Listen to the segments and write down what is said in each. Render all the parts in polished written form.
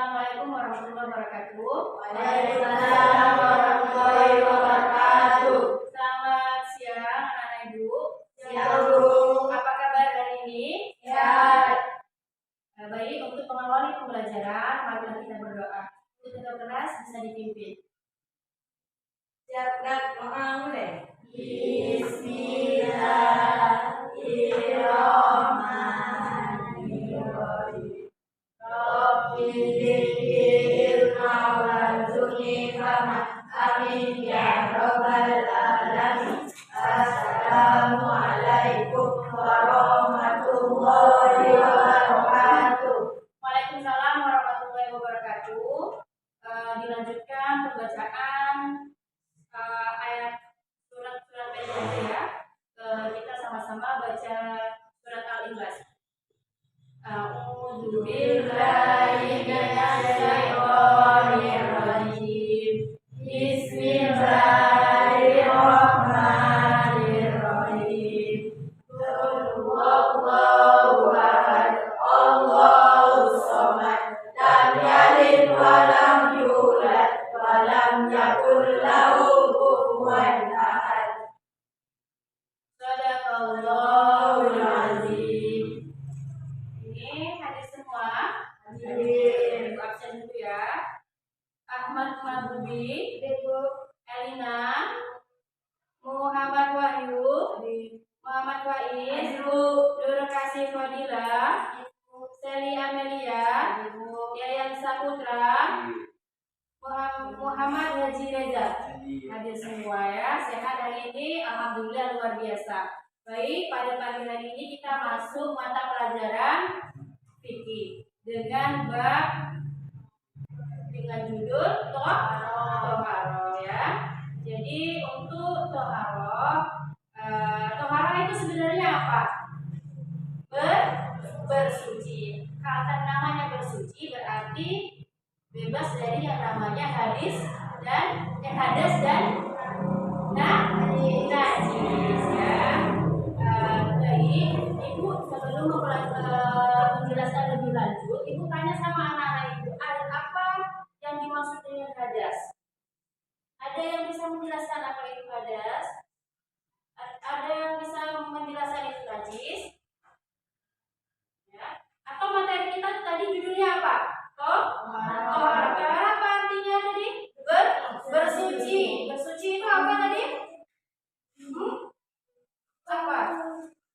Assalamualaikum warahmatullahi wabarakatuh. Waalaikumsalam warahmatullahi wabarakatuh. Selamat siang anak-anak ibu. Siang, Bu. Apa kabar hari ini? Sehat. Baik, untuk mengawali pembelajaran, marilah kita berdoa. Untuk kelas bisa dipimpin. Siap, Kak. Doa mulai. Bismillahirrahmanirrahim. Rabbi dzikirna warzuqni fahma. Amin ya rabbal alamin. Assalamualaikum warahmatullahi wabarakatuh. Waalaikumsalam warahmatullahi wabarakatuh. Dilanjutkan pembacaan ayat surat-surat pendek ya. Kita sama-sama baca surat Al-Ikhlas. A'udzu billahi minasy syaithanir rajim. Bismillahirrahmanirrahim. Qul huwallahu ahad. Allahus samad. Lam yalid wa lam yulad wa lam yakul lahu kufuwan ahad. Shadaqallahul azim. Ini hadis semua. Hadis absen dulu ya. Ahmad Mabubi, Elina, Muhammad Wahyu, Muhammad Faiz, Nur Kasih Fadila, Seli Amelia, Yayan Saputra, Muhammad Haji Reza. Hadir semua ya. Sehat hari ini, alhamdulillah luar biasa. Baik, pada pagi hari ini kita masuk mata pelajaran fikih dengan judul toharoh ya. Jadi untuk toharoh itu sebenarnya apa? Bersuci. Kalau namanya bersuci berarti bebas dari yang namanya hadas dan najis ya. Baik, ibu sebelum menjelaskan lebih lanjut, ibu tanya sama anak-anak ibu, ada apa yang dimaksud dengan hadas? Ada yang bisa menjelaskan apa itu hadas? Ada yang bisa menjelaskan itu najis? Ya. Atau materi kita tadi judulnya apa? Tohar. Apa artinya tadi? Bersuci. Bersuci itu apa tadi? Apa?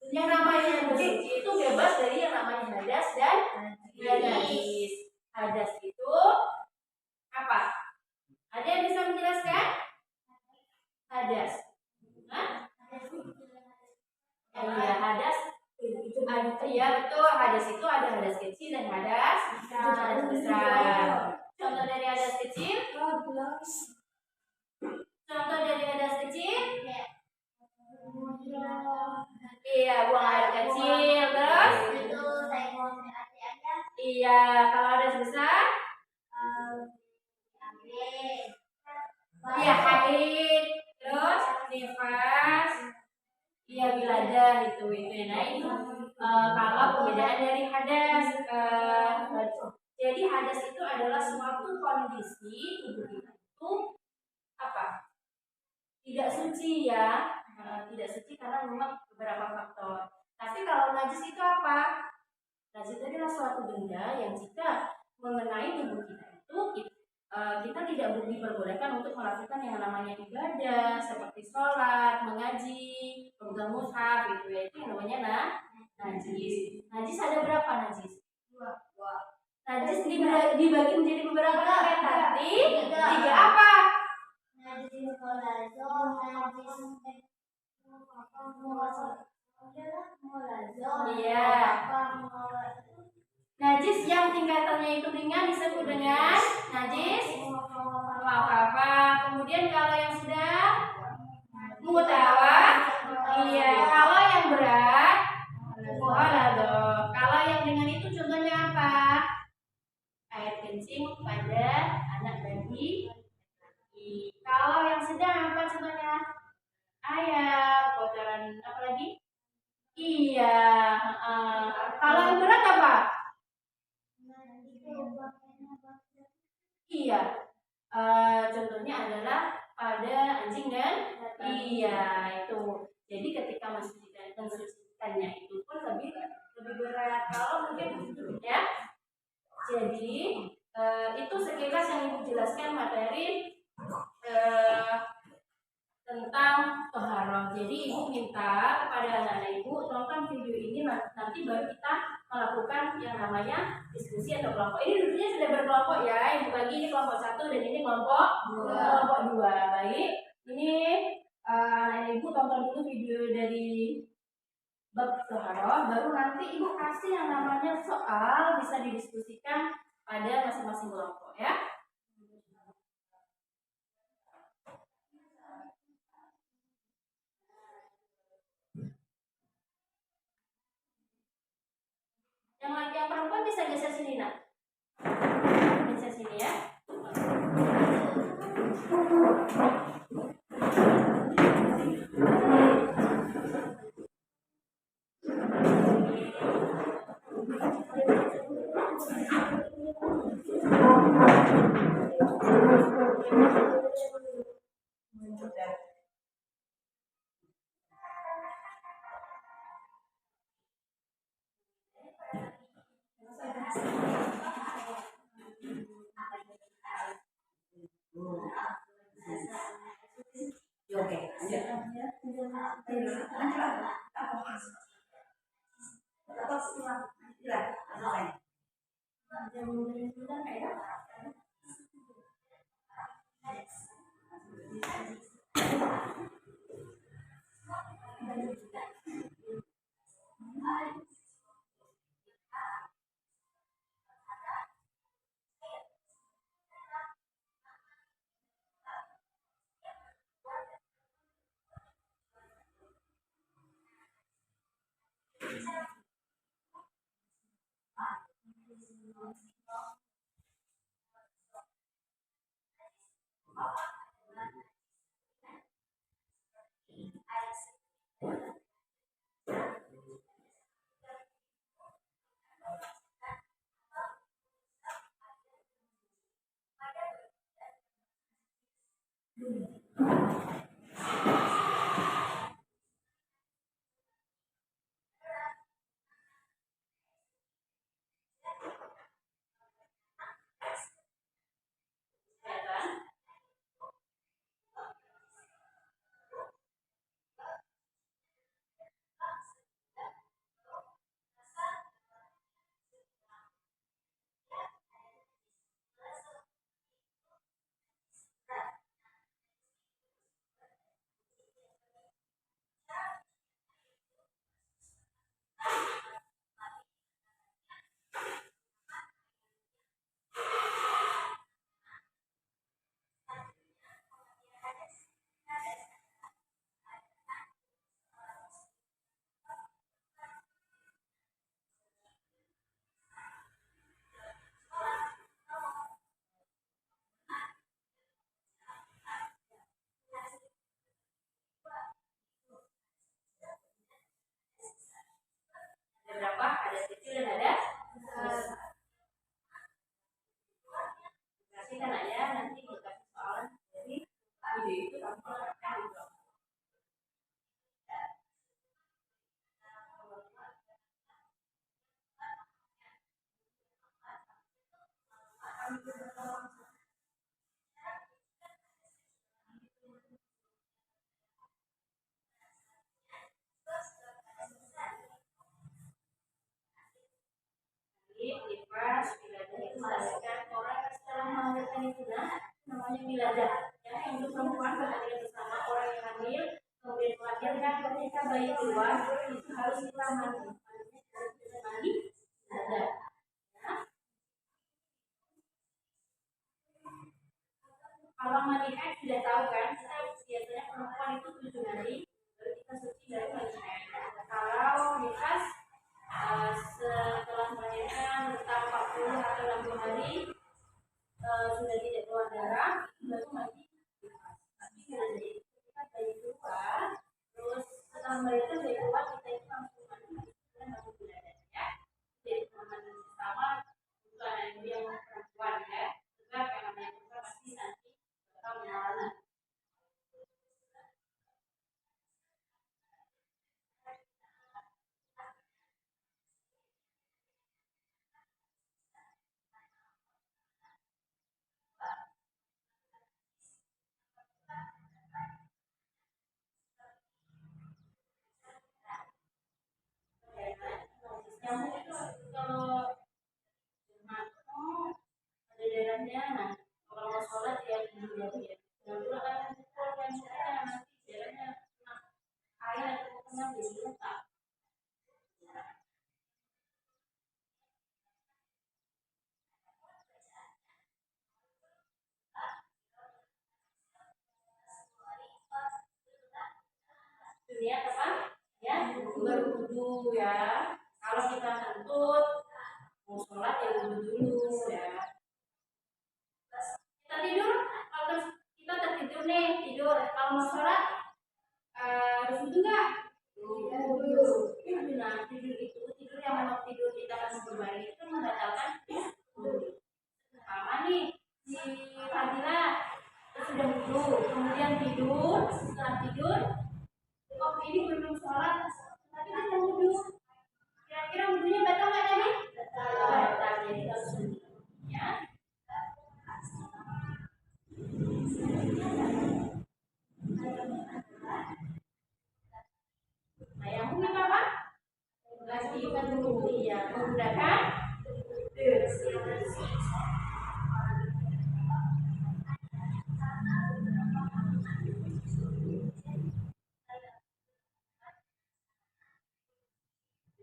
Yang namanya bersuci itu bebas dari yang namanya hadas dan najis. Hadas itu apa? Ada yang bisa menjelaskan? Hadas. Iya, hadas itu ada, iya betul. Hadas itu ada hadas kecil dan hadas besar. Contoh dari hadas kecil? Contoh dari hadas kecil? Iya, buang air kecil. Terus? Iya, kalau hadas besar? Iya, haid. Terus nifas. Iya, wiladah itu. Nah itu kalau perbedaan dari hadas. Jadi hadas itu adalah suatu kondisi tubuh kita itu apa? Tidak suci ya. Tidak suci karena memang beberapa faktor. Tapi kalau najis itu apa? Najis adalah suatu benda yang jika mengenai tubuh kita itu kita tidak diperbolehkan untuk melakukan yang namanya ibadah seperti sholat, mengaji, pemegang mushaf gitu ya, itu yang namanya najis. Najis ada berapa najis? Dua. Najis dibagi menjadi beberapa tadi. Tiga apa? Najis Iya. Najis yang tingkatannya itu ringan disebut dengan najis mukhafafah. Kemudian kalau yang sudah mutawat, iya. Kalau yang berat, mughaladah. Kalau yang dengan itu contohnya apa? Air kencing pada anak bayi. Kalau yang sedang apa contohnya? Ayam, kotoran apa lagi? Iya. Kalau yang berat apa? Contohnya adalah pada anjing dan iya itu. Jadi ketika mensucikannya itu pun lebih berat. Kalau mungkin ya. Jadi itu sekilas yang Ibu jelaskan materi tentang toharoh. Jadi Ibu minta kepada anak-anak Ibu tonton video ini, nanti baru kita melakukan yang namanya diskusi atau kelompok. Ini dulunya sudah berkelompok ya. Ibu bagi ini kelompok 1 dan ini kelompok 2. Baik. Ini anak-anak Ibu tonton dulu video dari bab toharoh, baru nanti Ibu kasih yang namanya soal, bisa didiskusikan pada masing-masing kelompok ya. Yang laki yang perempuan bisa geser sini nak, geser sini ya. Berapa? Ada kecil dan ada besar. Kasihkan aja nanti kita soal dari video itu kamu akan dijawab. Nifas, wiladah itu melahirkan orang yang setelah melahirkan itu namanya wiladah. Ya, untuk perempuan berada bersama orang yang hamil, kemudian melahirkan ketika bayi keluar, itu harus kita mandi. Mandi wiladah. Ya. Kalau mandi haid sudah tahu kan, kita biasanya perempuan itu 7 hari, baru kita suci dari mandi haid. Kalau nifas setelah melahirkan entah 40 atau 60 hari sudah tidak keluar darah, baru mandi nifas. Tapi nanti kita bayi keluar, terus setelah melahirkan bayi keluar, kita itu langsung mandi dan langsung wiladah ya. Jadi pemahaman pertama bukan yang perempuan ya, sebab yang namanya perempuan pasti nanti niat apa? Ya, berwudu ya. Kalau kita kentut mau sholat ya wudu dulu ya. Kita tidur, kalau kita tertidur nih tidur, kalau mau sholat harus wudu nggak? Wudu. Nah, tidur itu tidur yang memang tidur kita langsung berbalik itu membatalkan wudu. Sama nih si Fadila sudah wudu, kemudian tidur, setelah tidur, oh ini belum sholat, tapi dia mau wudu. Kira-kira wudunya batal nggak tadi? Batal, jadi harus wudu. Ya. Nah, yang mungkin apa? Bersihkan dulu, ya, menggunakan bersih.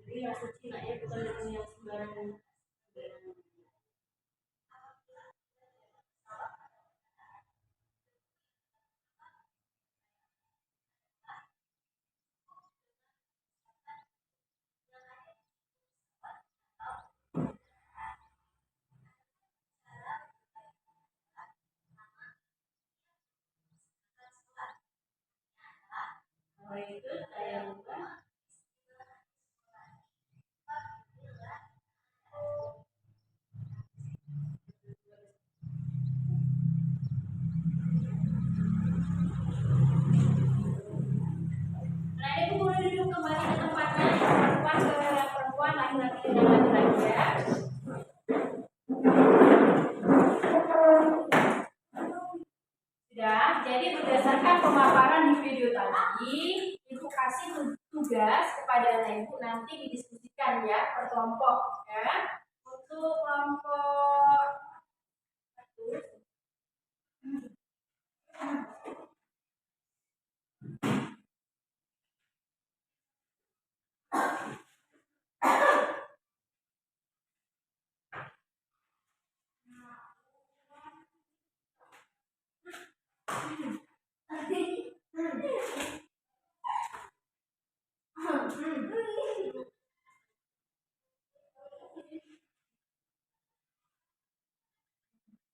Jadi yang suci nak ya, bukan yang sembarangan. Mulai itu saya buka. Nah, ini boleh duduk kembali ke tempatnya. Perempuan ke perempuan, laki-laki dengan laki-laki ya. Sudah, jadi berdasarkan pemaparan di video tadi, Ibu kasih tugas kepada anak Ibu nanti didiskusikan ya per kelompok ya. Untuk kelompok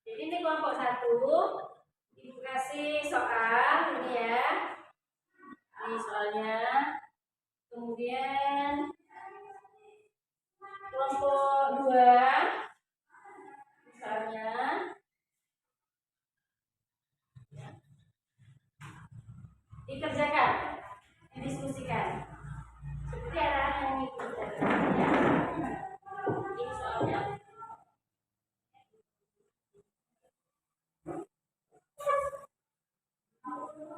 jadi ini kelompok 1, Ibu kasih soal ini ya. Ini soalnya. Kemudian kelompok 2 misalnya dikerjakan, didiskusikan. Seperti arahan yang mengikuti ya. Ini soalnya.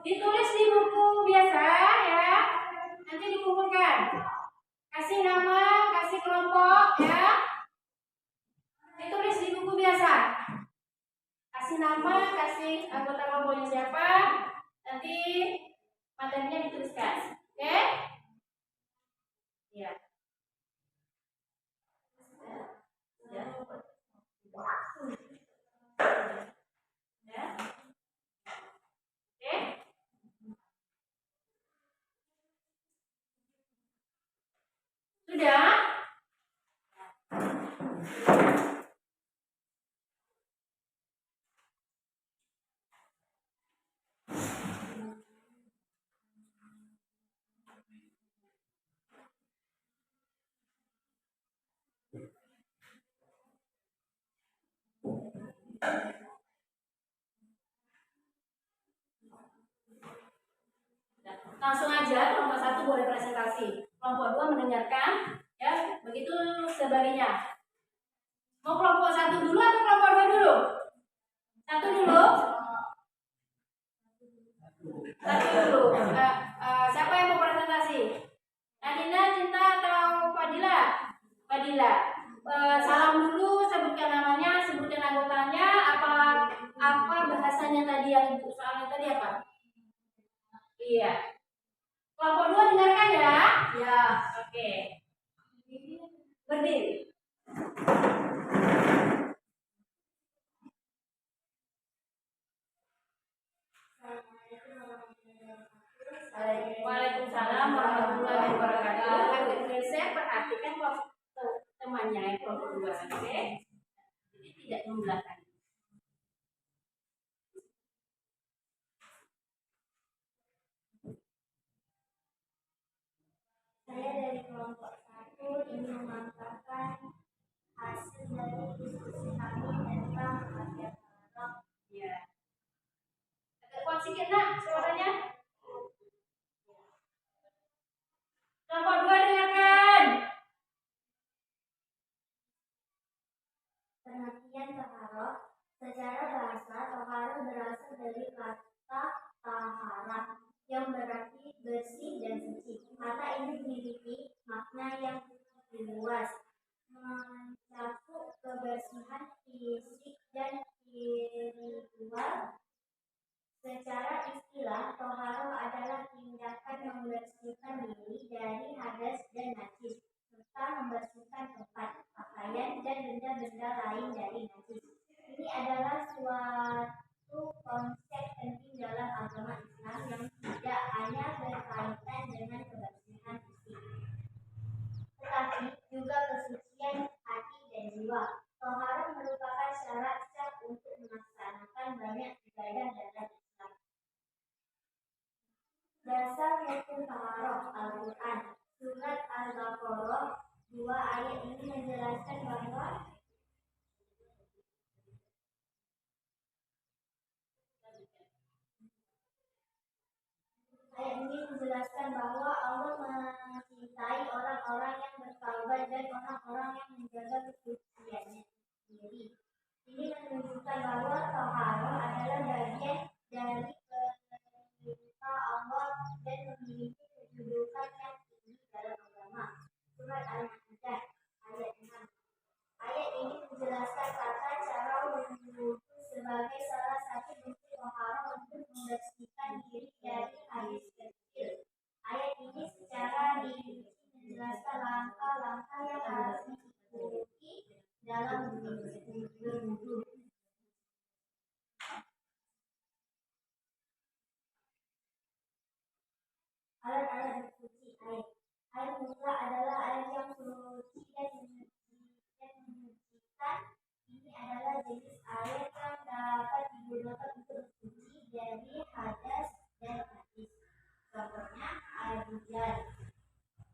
Ditulis di buku biasa ya. Nanti dikumpulkan. Kasih nama, kasih kelompok ya. Ditulis di buku biasa. Kasih nama, kasih anggota kelompoknya siapa. Nanti materinya dituliskan. Oke? Ya. Ya. Ya. Oke? Sudah? Langsung aja kelompok 1 boleh presentasi, kelompok 2 mendengarkan ya, begitu sebaliknya. Mau kelompok 1 dulu atau kelompok 2 dulu? 1 dulu. 1 dulu. Siapa yang mau presentasi? Nadina, Cinta atau Fadila? Fadila. Salam dulu, sebutkan namanya, sebutkan anggotanya, apa bahasanya tadi yang ibu soalnya tadi apa? Iya. Kelompok 2 dengarkan ya? Ya. Oke. Berdiri. Waalaikumsalam warahmatullahi wabarakatuh. Agak saya perhatikan kelompok temannya yang kelompok 2, oke? Jadi tidak membelakang. Saya dari kelompok 1 ingin memaparkan hasil dari diskusi kami tentang hajat taharah. Ya. Agak kuat sedikit nak suaranya. Kelompok 2 dengarkan. Pengertian taharah secara bahasa, taharah berasal dari kata taharah yang berarti bersih dan suci. Kata ini memiliki makna yang luas, mencakup kebersihan fisik dan spiritual. Secara istilah, taharah adalah tindakan membersihkan diri dari hadas dan najis, serta membersihkan tempat, pakaian, dan benda-benda lain dari najis. Ini adalah suatu konsep penting dalam agama Islam yang tidak hanya berkaitan dengan kebersihan fisik, tetapi juga kesucian hati dan jiwa. Taharah merupakan syarat sah untuk melaksanakan banyak ibadah dalam Islam. Dasar hukum taharah Al-Quran Surat Al-Baqarah 2 ayat ini menjelaskan bahwa Allah mencintai orang-orang yang bertaubat dan orang-orang yang menjaga kesuciannya sendiri. Ini menunjukkan bahwa taharah adalah bagian dari perintah Allah dan memiliki kedudukan yang tinggi dalam agama. Surat Al-Maidah ayat 6. Ayat ini menjelaskan tata cara wudhu sebagai salah satu bentuk taharah untuk membersihkan diri dari hadis kecil. Ayat ini secara rinci menjelaskan langkah-langkah yang harus diikuti dalam berwudhu. Alat-alat bersuci air. Air mutlak adalah air yang suci dan menyucikan. Ini adalah jenis air yang dapat digunakan untuk bersuci dari hadas dan najis. Contohnya air hujan,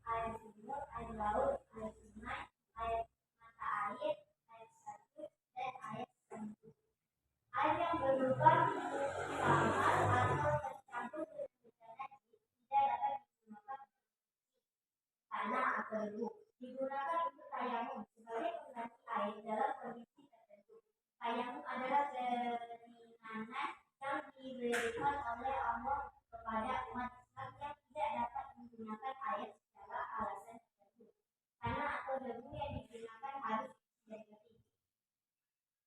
air sumur, air laut, air sungai, air mata air, air sabut, dan air sembur. Air yang berubah samar atau tercampur dengan najis tidak dapat digunakan tanah atau debu. Digunakan untuk tayamum sebagai pengganti air dalam kondisi tertentu. Tayamum adalah keringanan yang diberikan oleh Allah kepada umat Islam yang tidak dapat menggunakan air secara alasan tertentu. Tanah atau debu yang digunakan harus dan bersih.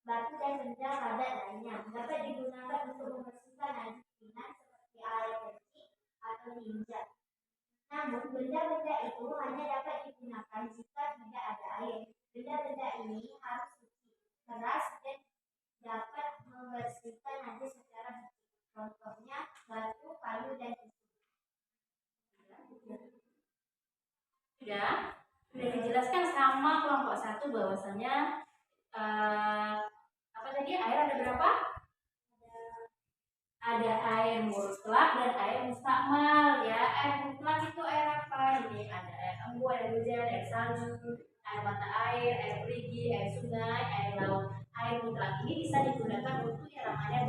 Batu dan benda padat lainnya dapat digunakan untuk membersihkan najis ringan seperti air bersih atau tinja. Namun, benda-benda itu hanya dapat digunakan jika tidak ada air. Benda-benda ini harus suci, keras, dan dapat membersihkan najis secara bersih. Contohnya, batu, kayu, dan tisu. Sudah dijelaskan sama kelompok 1 bahwasanya apa tadi air ada berapa? Ada air mutlak dan air mustakmal ya. Air mutlak itu air apa? Ini ada air embun, air hujan, air salju, air mata air perigi, air sungai, air laut. Air mutlak ini bisa digunakan untuk yang namanya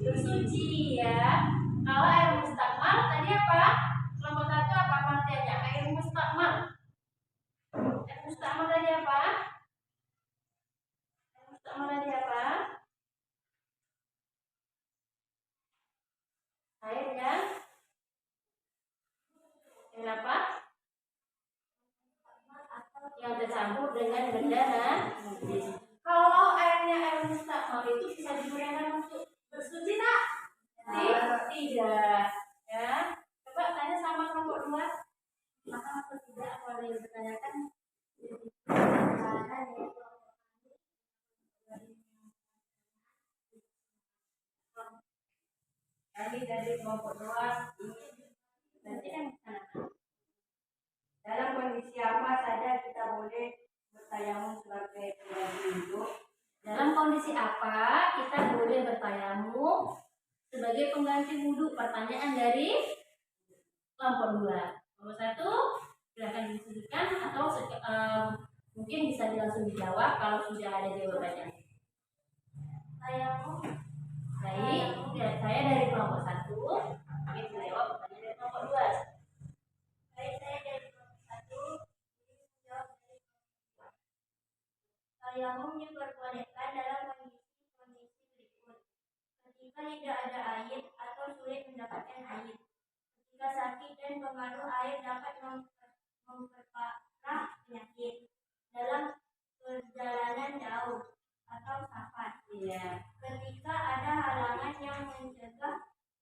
bersuci ya. Kalau air mustakmal tadi apa? Kelompok 1 apa pengertiannya? Air mustakmal. Air mustakmal tadi apa? Air mustakmal tadi apa? Air yang apa? Yang tercampur dengan benda najis. Kalau airnya air mustakmal itu bisa digunakan untuk bersuci tak? Tidak. Ya. Coba tanya sama kelompok 2. Maka atau tidak apa ada yang ditanyakan? Kami dari kelompok 2 ingin Berarti kan anak-anak. Dalam kondisi apa saja kita boleh bertayamum sebagai pengganti wudhu? Dalam kondisi apa kita boleh bertayamum sebagai pengganti wudhu? Pertanyaan dari kelompok 2. Kelompok 1 silahkan disebutkan atau mungkin bisa langsung dijawab kalau sudah ada jawabannya. Tayamum. Baik, saya dari kelompok 1 mungkin menjawab pertanyaan dari kelompok 2. Baik, saya dari kelompok 1 ini menjawab dari kelompok 2. Tayamum diperbolehkan dalam kondisi berikut. Ketika tidak ada air atau sulit mendapatkan air. Ketika sakit dan pengaruh air dapat memperparah penyakit. Dalam perjalanan jauh atau safar. Iya. Ketika ada halangan yang mencegah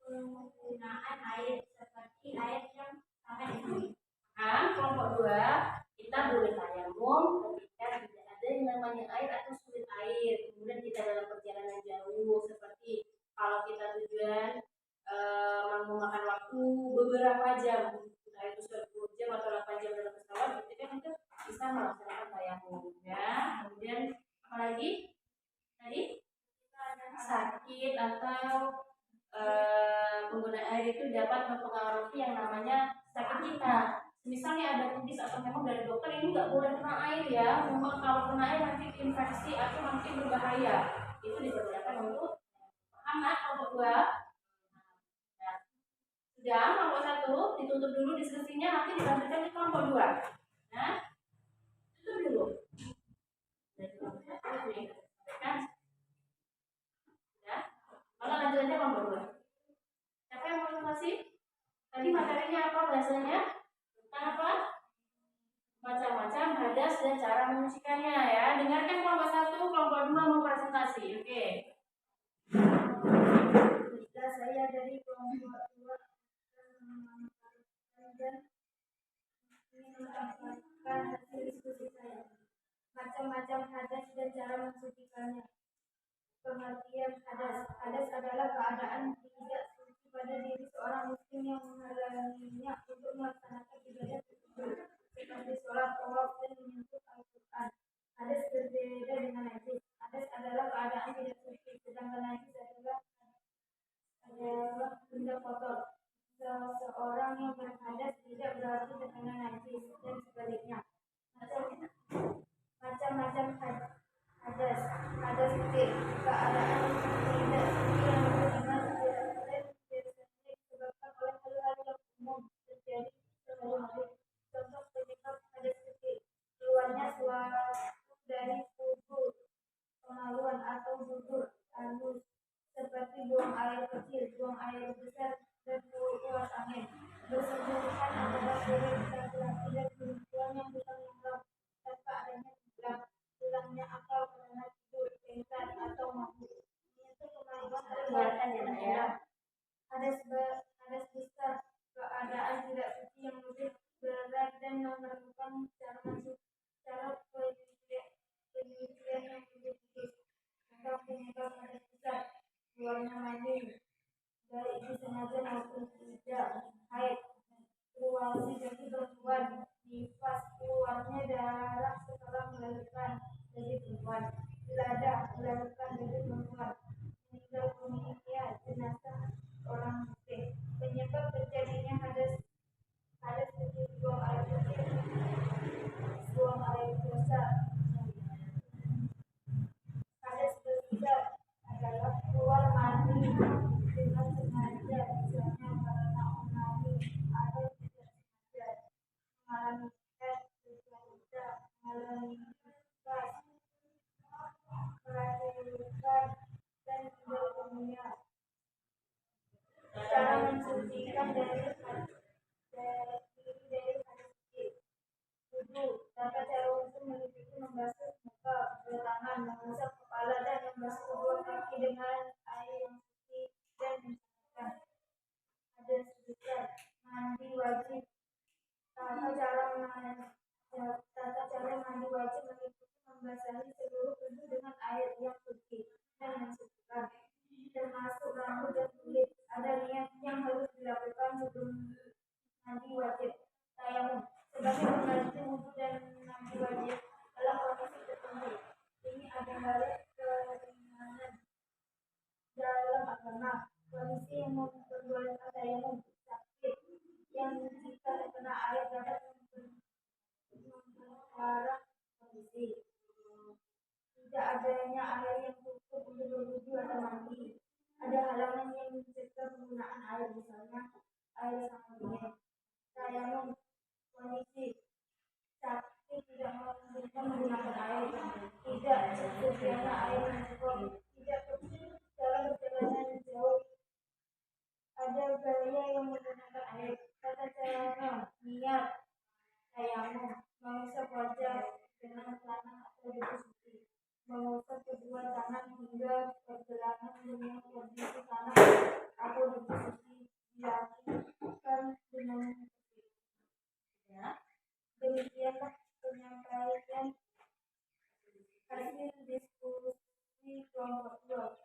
penggunaan air seperti air yang sangat dingin. Kelompok 2 kita boleh tayamum ketika tidak ada yang namanya air atau sulit air. Kemudian kita dalam perjalanan jauh seperti kalau kita tujuan memakan waktu beberapa jam, entah itu 10 jam atau 8 jam dalam pesawat, itu kan itu bisa melaksanakan tayamum ya. Kemudian apalagi tadi sakit atau penggunaan air itu dapat mempengaruhi yang namanya sakit kita. Misalnya ada medis atau memang dari dokter ini nggak boleh kena air ya. Memang kalau kena air nanti infeksi atau nanti berbahaya. Itu diperbolehkan untuk anak kelompok 2. Nah, sudah kelompok 1 ditutup dulu diskusinya, nanti dilanjutkan di kelompok 2. Nah, tutup dulu. Dari kelompok 1 nih, kan? Kalau lanjutannya kelompok 2. Siapa yang mau presentasi? Tadi materinya apa bahasanya? Tentang apa? Macam-macam hadas dan cara menyucikannya ya. Dengarkan kelompok 1, kelompok 2 mau presentasi. Oke. Jika saya dari kelompok 2 dan ingin menyampaikan hasil diskusi saya. Macam-macam hadas dan cara mensucikannya. Pengertian hadas. Hadas adalah keadaan tidak suci pada diri seorang muslim yang menghalanginya untuk melaksanakan ibadah tersebut, seperti sholat, tawaf, dan menyentuh Al-Quran. Hadas berbeda dengan najis. Hadas adalah keadaan tidak suci, sedangkan najis adalah benda kotor. Seseorang yang berhadas tidak berarti terkena najis dan sebaliknya. Macam-macam hadas. Hadas keadaan tidak suci yang benar dan biasanya disebabkan oleh hal-hal yang umum terjadi sehari-hari. Contoh penyebab hadas kecil: keluarnya suatu dari tubuh, kemaluan atau gugur halus seperti buang air kecil, buang air besar, dan keluar angin. Bersentuhan antara kulit laki-laki dan perempuan yang bukan mahram tanpa adanya hilangnya akal karena tidur, pingsan, atau mabuk. Menyentuh kemaluan adalah hadas besar, keadaan tidak suci yang lebih berat dan memerlukan cara penelitian yang lebih khusus. Contoh penyebab hadas besar: keluarnya mani, baik disengaja maupun tidak, haid, menstruasi bagi perempuan, nifas, keluarnya darah setelah melahirkan bagi perempuan, wiladah, melahirkan bagi perempuan, meninggal dunia jenazah orang muslim. Penyebab terjadinya hadas kecil: buang air kecil, buang air besar. Hadas besar adalah keluar mani dengan sengaja, misalnya karena onani, atau tidak sengaja, mengalami haid berjangka, mengalami nifas, melahirkan, dan meninggal dunia. Cara mensucikan dari hadas kecil: wudhu. Tata cara wudhu meliputi membasuh muka, bertangan, mengusap kepala, dan membasuh kedua kaki dengan air yang suci dan mencairkan. Hadas besar, mandi wajib. Tata cara mandi wajib meliputi membasahi seluruh tubuh dengan air yang suci dan mensucikan, termasuk rambut dan kulit. Ada niat yang harus dilakukan sebelum kondisi yang memperbolehkan tayamum sakit yang jika terkena air dapat memperparah kondisi. Tidak adanya air yang cukup untuk berwudu atau mandi. Ada halangan yang mencegah penggunaan air, misalnya air sangat dingin. Tayamum kondisi sakit tidak memungkinkan menggunakan air, tidak sedianya air yang cukup, tidak dalam perjalanan jauh. Ada gaya yang menggunakan air. Tata cara niat tayamum mengusap wajah dengan tanah atau debu suci, mengusap kedua tangan hingga pergelangan dengan kondisi tanah atau debu suci dilakukan dengan ya. Demikianlah penyampaian hasil diskusi kelompok 2.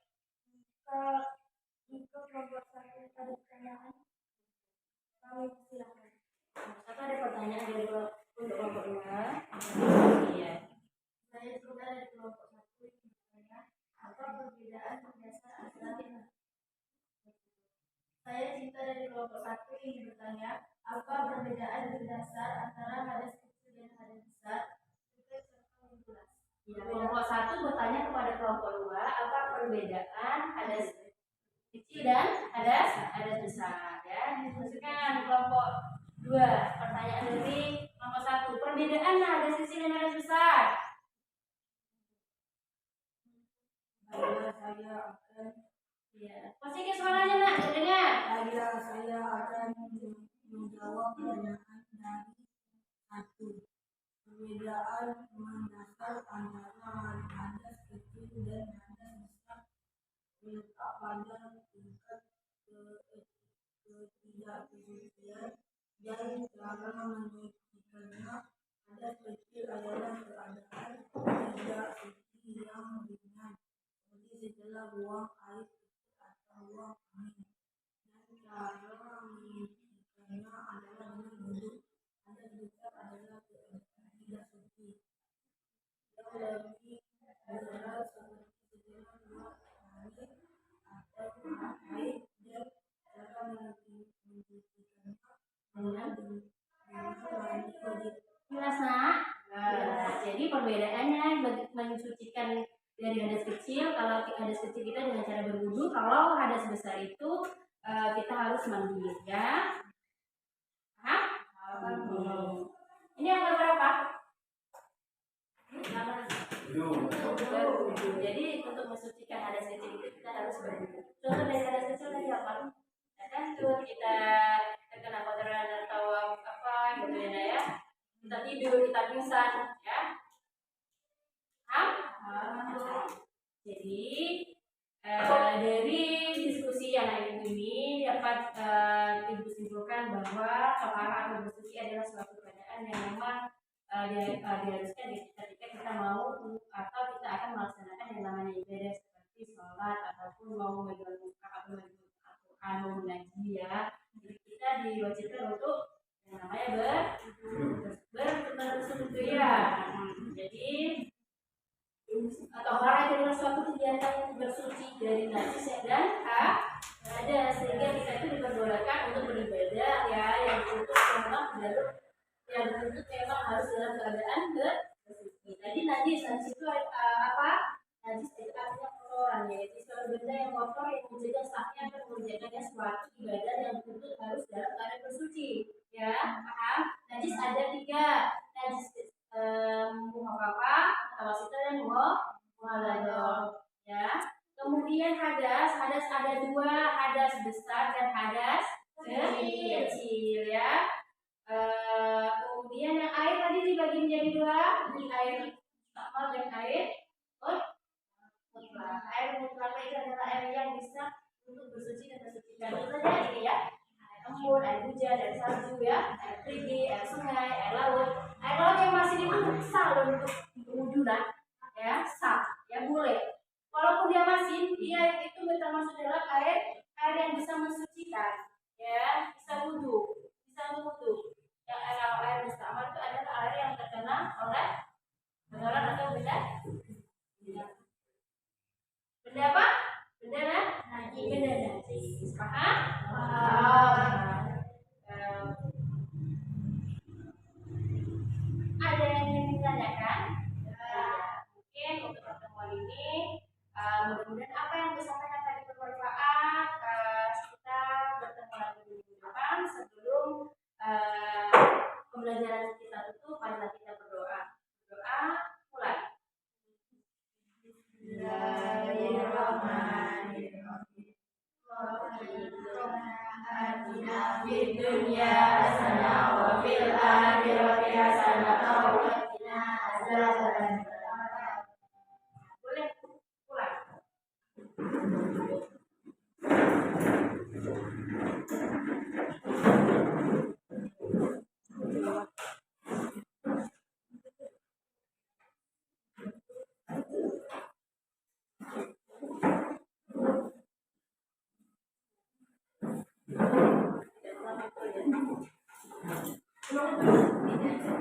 Jika kelompok 1 ada pertanyaan, kami silakan. Apa ada pertanyaan dari untuk kelompok 2? Iya. Saya juga dari kelompok 1 ingin bertanya, apa perbedaan mendasar antara Saya Cinta dari kelompok 1 ingin bertanya, apa perbedaan mendasar antara hadas kecil dan hadas besar? Ya, kelompok 1 bertanya kepada kelompok 2, apa perbedaan hadas kecil dan hadas besar, ya. Diskusikan kelompok 2. Pertanyaan dari kelompok 1, perbedaan hadas kecil dan hadas besar. Saya akan Ya, posisi suaranya nak, dengar. saya akan menjawab pertanyaan dari 1. Perbedaan mendasar antara hadas kecil dan hadas besar terletak pada tingkat ketidaksucian dan cara menyucikannya. Hadas kecil adalah keadaan tidak suci yang ringan, seperti setelah buang air kecil atau buang angin, dan cara menyucikannya adalah dengan wudu. Hadas besar adalah keadaan tidak suci yang lebih berat, seperti setelah buang angin atau haid, dan cara menyucikannya adalah dengan mandi wajib. Jelas nak? Jadi perbedaannya mensucikan dari hadas kecil, kalau hadas kecil kita dengan cara berwudu, kalau hadas besar itu kita harus mandi, ya. Paham? Ini yang berapa? Berwudu. Jadi untuk mensucikan hadas kecil itu kita harus berwudu. Contoh dari hadas kecil tadi apa? Ya kan tuh kita terkena kotoran atau apa gitu ya. Kita tidur, kita pingsan, ya. Paham? Jadi dari diskusi yang ini dapat disimpulkan bahwa tohara atau bersuci adalah suatu keadaan yang memang diharuskan ketika kita mau atau kita akan melaksanakan yang namanya ibadah seperti sholat ataupun mau memegang mushaf atau memegang Al-Quran, mau mengaji, ya. Jadi kita diwajibkan untuk yang namanya bersuci, ya. Jadi tohara itu adalah suatu kegiatan yang bersuci dari najis dan ada, sehingga kita itu diperbolehkan untuk beribadah, ya, yang itu memang harus dalam keadaan bersuci. Tadi najis itu apa? Najis itu artinya kotoran, yaitu suatu benda yang kotor yang menjaga sahnya atau menjaganya suatu ibadah yang dituntut harus dalam keadaan bersuci, ya. Paham? Najis ada 3, najis muhafafah, mutawasithah, dan mughalladzah, ya. Kemudian hadas ada 2, hadas besar dan hadas kecil, ya. Kemudian yang air tadi dibagi menjadi 2, ini air mustaqbal dan air mutlak. Air mutlak itu adalah air yang bisa untuk bersuci dan mensucikan. Contohnya ini, ya, air embun, air hujan, air salju, ya, air perigi, air sungai, air laut. Air laut yang masih itu sah untuk wudhu, ya, sah, ya, boleh. Walaupun dia masin, dia itu termasuk dalam air yang bisa mensucikan, ya, bisa wudhu, bisa wudhu. Yang air musta'mal itu adalah air yang terkena oleh kotoran atau benda apa? Benda najis. Paham? Eh, ada yang ingin ditanyakan? Mungkin untuk pertemuan ini mudah-mudahan apa yang disampaikan tadi bermanfaat. Kita bertemu lagi di minggu depan sebelum pembelajaran kita tutup. Marilah kita berdoa. Berdoa mulai. Bismillahirrahmanirrahim. Atina fid dunya hasanah wa fil akhirati hasanah wa qina adzabannar. Boleh pulang. Tidak.